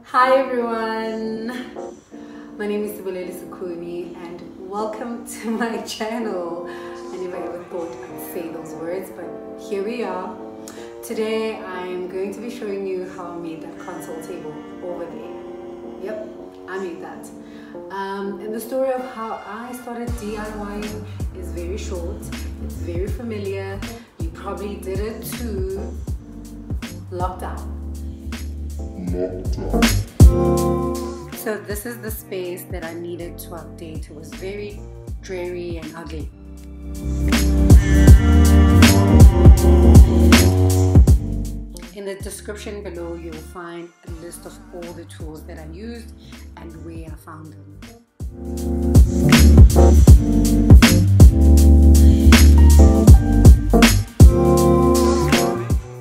Hi everyone, my name is Sukuni and welcome to my channel. I never ever thought I'd say those words, but here we are. Today I'm going to be showing you how I made that console table over there. Yep, I made that. And the story of how I started DIYing is very short, it's very familiar. You probably did it too. Lockdown. So this is the space that I needed to update. It was very dreary and ugly. In the description below you'll find a list of all the tools that I used and where I found them.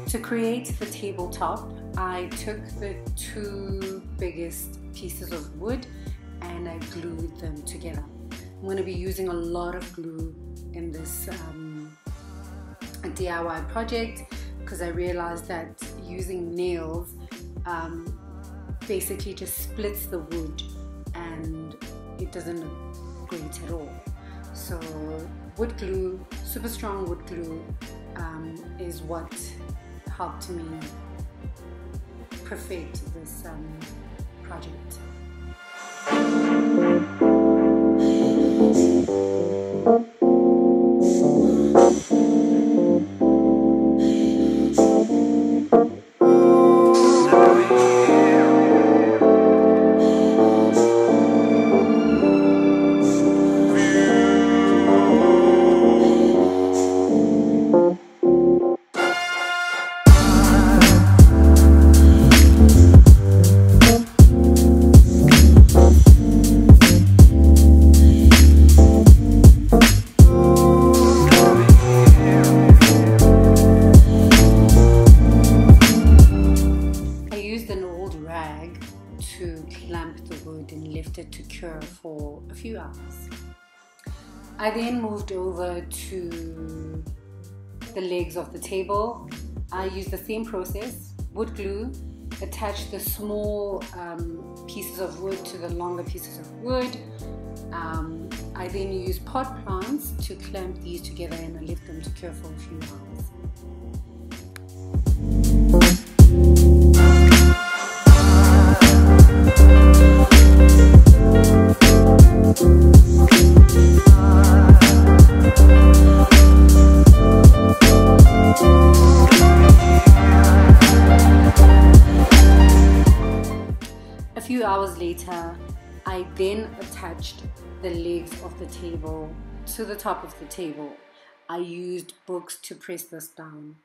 To create the tabletop, I took the two biggest pieces of wood and I glued them together. I'm going to be using a lot of glue in this DIY project because I realized that using nails basically just splits the wood and it doesn't look great at all. So wood glue, super strong wood glue is what helped me perfect this project. To clamp the wood and left it to cure for a few hours. I then moved over to the legs of the table. I used the same process, wood glue, attached the small pieces of wood to the longer pieces of wood. I then used pot plants to clamp these together and I left them to cure for a few hours. A few hours later, I then attached the legs of the table to the top of the table. I used books to press this down.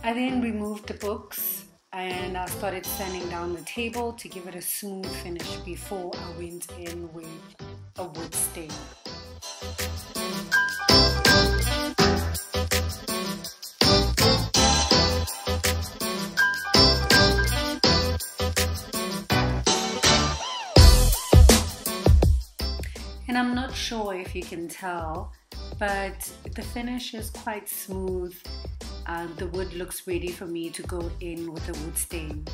I then removed the books and I started sanding down the table to give it a smooth finish before I went in with a wood stain. And I'm not sure if you can tell, but the finish is quite smooth. The wood looks ready for me to go in with the wood stain.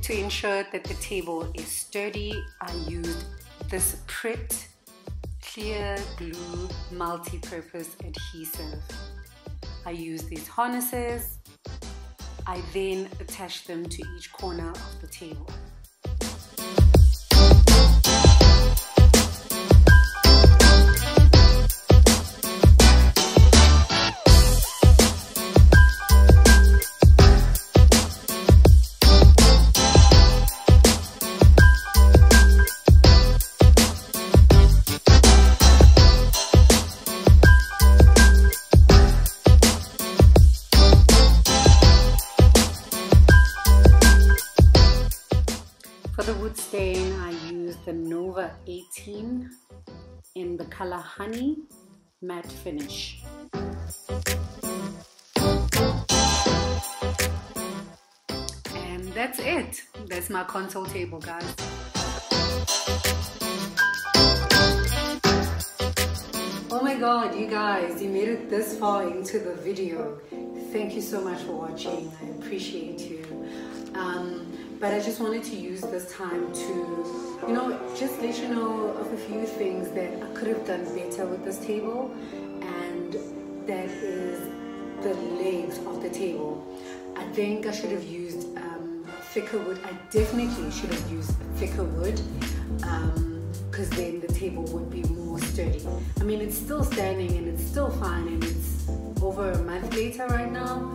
To ensure that the table is sturdy, I used this Pritt clear glue multi-purpose adhesive. I used these harnesses. I then attached them to each corner of the table. For the wood stain, I used the Nova 18 in the color Honey matte finish. that's it. That's my console table, guys. Oh my god, you guys, you made it this far into the video. Thank you so much for watching. I appreciate you. But I just wanted to use this time to, just let you know of a few things that I could have done better with this table, and that is the legs of the table. I think I should have used thicker wood. I definitely should have used thicker wood, because then the table would be more sturdy. I mean, it's still standing and it's still fine, and it's over a month later right now.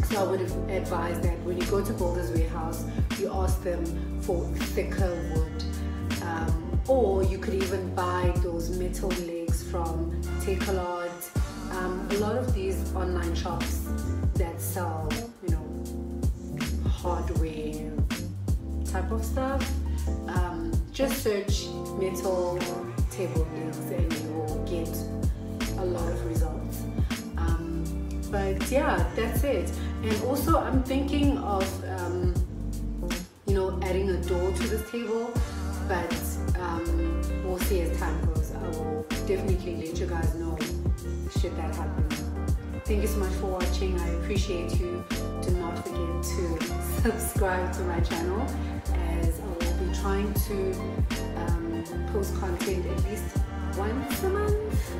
So I would have advised that when you go to Builders Warehouse, you ask them for thicker wood, or you could even buy those metal legs from Tailoring. A lot of these online shops that sell, hardware type of stuff, just search metal table legs and you will get a lot of results. But yeah, that's it. And also I'm thinking of adding a door to this table, but we'll see as time goes. I will definitely let you guys know should that happen. Thank you so much for watching. I appreciate you. Do not forget to subscribe to my channel, as I will be trying to post content at least once a month.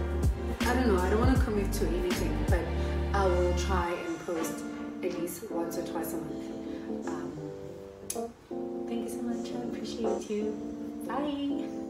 I don't know, I don't want to commit to anything, but I will try and post at least once or twice a month. Thank you so much. I appreciate you. Bye.